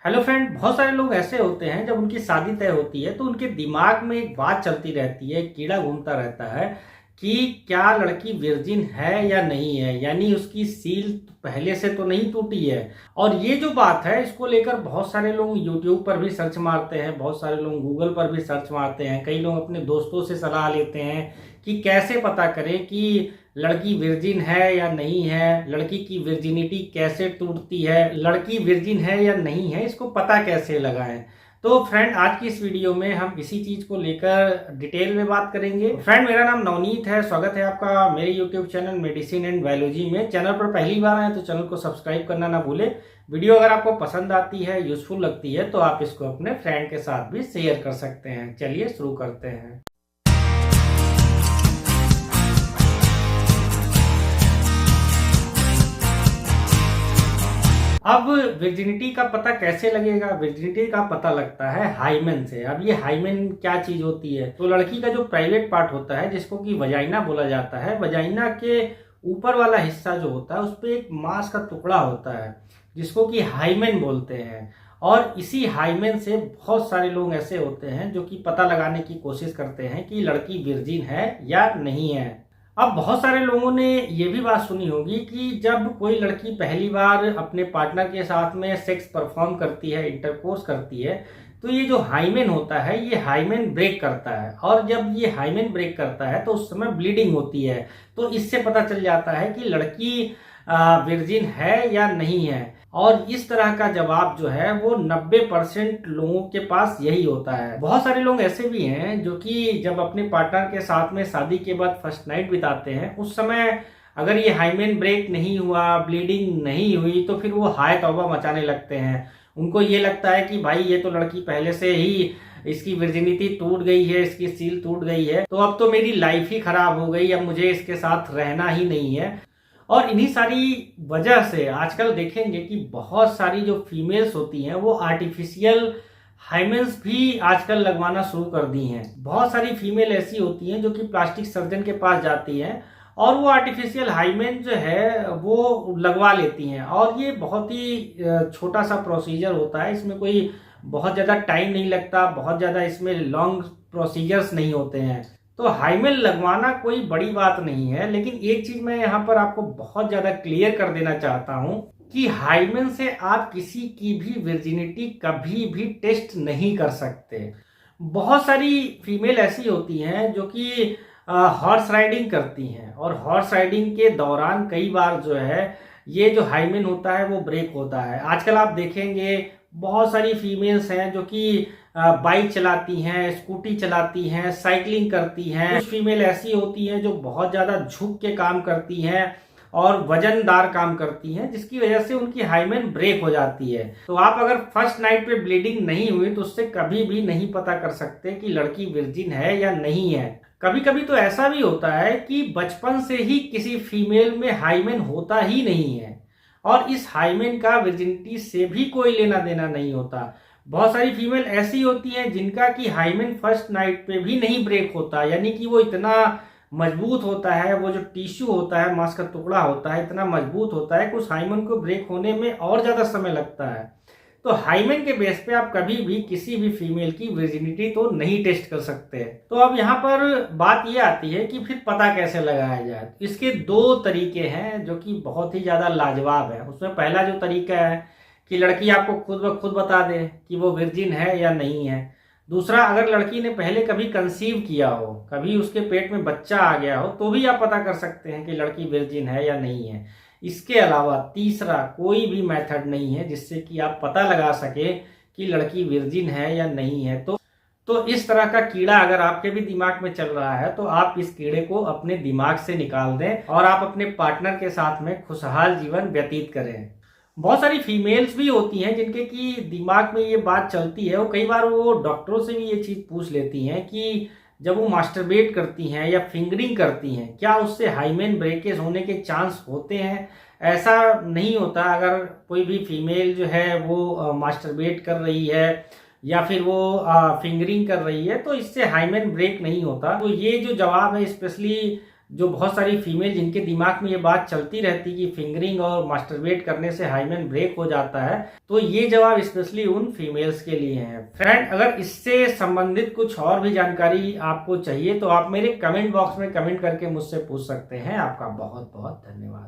Hello friend, बहुत सारे लोग ऐसे होते हैं जब उनकी शादी तय होती है तो उनके दिमाग में एक बात चलती रहती है, कीड़ा घूमता रहता है कि क्या लड़की वर्जिन है या नहीं है, यानी उसकी सील पहले से तो नहीं टूटी है। और ये जो बात है इसको लेकर बहुत सारे लोग यूट्यूब पर भी सर्च मारते हैं, बहुत सारे लोग गूगल पर भी सर्च मारते हैं, कई लोग अपने दोस्तों से सलाह लेते हैं कि कैसे पता करें कि लड़की वर्जिन है या नहीं है, लड़की की वर्जिनिटी कैसे टूटती है, लड़की वर्जिन है या नहीं है, इसको पता कैसे लगाएं। तो फ्रेंड, आज की इस वीडियो में हम इसी चीज को लेकर डिटेल में बात करेंगे। फ्रेंड, मेरा नाम नवनीत है, स्वागत है आपका मेरे YouTube channel medicine and biology में। चैनल पर पहली बार आए तो चैनल को सब्सक्राइब करना ना भूले। वीडियो अगर आपको पसंद आती है, यूजफुल लगती है तो आप इसको अपने फ्रेंड के साथ भी शेयर कर सकते हैं। चलिए शुरू करते हैं। अब वर्जिनिटी का पता कैसे लगेगा? वर्जिनिटी का पता लगता है हाइमेन से। अब ये हाइमेन क्या चीज होती है? तो लड़की का जो प्राइवेट पार्ट होता है जिसको कि वजाइना बोला जाता है, वजाइना के ऊपर वाला हिस्सा जो होता है उस पे एक मांस का टुकड़ा होता है जिसको कि हाइमेन बोलते हैं। और इसी हाइमेन से बहुत सारे लोग ऐसे होते हैं जो कि पता लगाने की कोशिश करते हैं कि लड़की वर्जिन है या नहीं है। अब बहुत सारे लोगों ने ये भी बात सुनी होगी कि जब कोई लड़की पहली बार अपने पार्टनर के साथ में सेक्स परफॉर्म करती है, इंटरकोर्स करती है, तो ये जो हाइमेन होता है ये हाइमेन ब्रेक करता है। और जब ये हाइमेन ब्रेक करता है तो उस समय ब्लीडिंग होती है। तो इससे पता चल जाता है कि लड़की वर्जिन है या नहीं है। और इस तरह का जवाब जो है वो 90% लोगों के पास यही होता है। बहुत सारे लोग ऐसे भी हैं जो कि जब अपने पार्टनर के साथ में शादी के बाद फर्स्ट नाइट बिताते हैं, उस समय अगर ये हाइमेन ब्रेक नहीं हुआ, ब्लीडिंग नहीं हुई, तो फिर वो हाय तौबा मचाने लगते हैं। उनको ये लगता है कि भाई ये तो लड़की पहले से ही इसकी वर्जिनिटी टूट गई है, इसकी सील टूट गई है, तो अब तो मेरी लाइफ ही खराब हो गई, अब मुझे इसके साथ रहना ही नहीं है। और इन्हीं सारी वजह से आजकल देखेंगे कि बहुत सारी जो फीमेल्स होती हैं वो आर्टिफिशियल हाइमेन्स भी आजकल लगवाना शुरू कर दी हैं। बहुत सारी फीमेल ऐसी होती हैं जो कि प्लास्टिक सर्जन के पास जाती हैं और वो आर्टिफिशियल हाइमेन जो है वो लगवा लेती हैं। और ये बहुत ही छोटा सा प्रोसीजर होता है, इसमें कोई बहुत ज़्यादा टाइम नहीं लगता, बहुत ज़्यादा इसमें लॉन्ग प्रोसीजर्स नहीं होते हैं। तो हाइमेन लगवाना कोई बड़ी बात नहीं है, लेकिन एक चीज मैं यहाँ पर आपको बहुत ज्यादा क्लियर कर देना चाहता हूँ कि हाइमेन से आप किसी की भी वर्जिनिटी कभी भी टेस्ट नहीं कर सकते। बहुत सारी फीमेल ऐसी होती हैं जो कि हॉर्स राइडिंग करती हैं और हॉर्स राइडिंग के दौरान कई बार जो है ये जो हाइमेन होता है वो ब्रेक होता है। आजकल आप देखेंगे बहुत सारी फीमेल्स हैं जो कि बाइक चलाती हैं, स्कूटी चलाती हैं, साइकिलिंग करती हैं। कुछ फीमेल ऐसी होती हैं जो बहुत ज़्यादा झुक के काम करती हैं और वजनदार काम करती हैं, जिसकी वजह से उनकी हाइमेन ब्रेक हो जाती है। तो आप अगर फर्स्ट नाइट पे ब्लीडिंग नहीं हुई तो उससे कभी भी नहीं पता कर सकते कि लड़की वर्जिन है या नहीं है। कभी कभी तो ऐसा भी होता है कि बचपन से ही किसी फीमेल में हाइमेन होता ही नहीं है और इस हाइमेन का वर्जिनिटी से भी कोई लेना देना नहीं होता। बहुत सारी फीमेल ऐसी होती हैं जिनका कि हाइमेन फर्स्ट नाइट पे भी नहीं ब्रेक होता, यानी कि वो इतना मजबूत होता है, वो जो टिश्यू होता है, मांस का टुकड़ा होता है, इतना मजबूत होता है कि उस हाइमेन को ब्रेक होने में और ज्यादा समय लगता है। तो हाइमेन के बेस पे आप कभी भी किसी भी फीमेल की वर्जिनिटी तो नहीं टेस्ट कर सकते। तो अब यहाँ पर बात ये आती है कि फिर पता कैसे लगाया जाए। इसके दो तरीके हैं जो कि बहुत ही ज्यादा लाजवाब है। उसमें पहला जो तरीका है कि लड़की आपको खुद ब खुद बता दे कि वो वर्जिन है या नहीं है। दूसरा, अगर लड़की ने पहले कभी कंसीव किया हो, कभी उसके पेट में बच्चा आ गया हो, तो भी आप पता कर सकते हैं कि लड़की वर्जिन है या नहीं है। इसके अलावा तीसरा कोई भी मेथड नहीं है जिससे कि आप पता लगा सके कि लड़की वर्जिन है या नहीं है। तो इस तरह का कीड़ा अगर आपके भी दिमाग में चल रहा है तो आप इस कीड़े को अपने दिमाग से निकाल दें और आप अपने पार्टनर के साथ में खुशहाल जीवन व्यतीत करें। बहुत सारी फीमेल्स भी होती हैं जिनके की दिमाग में ये बात चलती है, वो कई बार वो डॉक्टरों से भी ये चीज पूछ लेती हैं कि जब वो मास्टरबेट करती हैं या फिंगरिंग करती हैं क्या उससे हाइमेन ब्रेकेज होने के चांस होते हैं। ऐसा नहीं होता। अगर कोई भी फीमेल जो है वो मास्टरबेट कर रही है या फिर वो फिंगरिंग कर रही है तो इससे हाइमेन ब्रेक नहीं होता। तो ये जो जवाब है स्पेशली जो बहुत सारी फीमेल जिनके दिमाग में ये बात चलती रहती कि फिंगरिंग और मास्टरबेट करने से हाइमेन ब्रेक हो जाता है, तो ये जवाब स्पेशली उन फीमेल्स के लिए है। फ्रेंड, अगर इससे संबंधित कुछ और भी जानकारी आपको चाहिए तो आप मेरे कमेंट बॉक्स में कमेंट करके मुझसे पूछ सकते हैं। आपका बहुत बहुत धन्यवाद।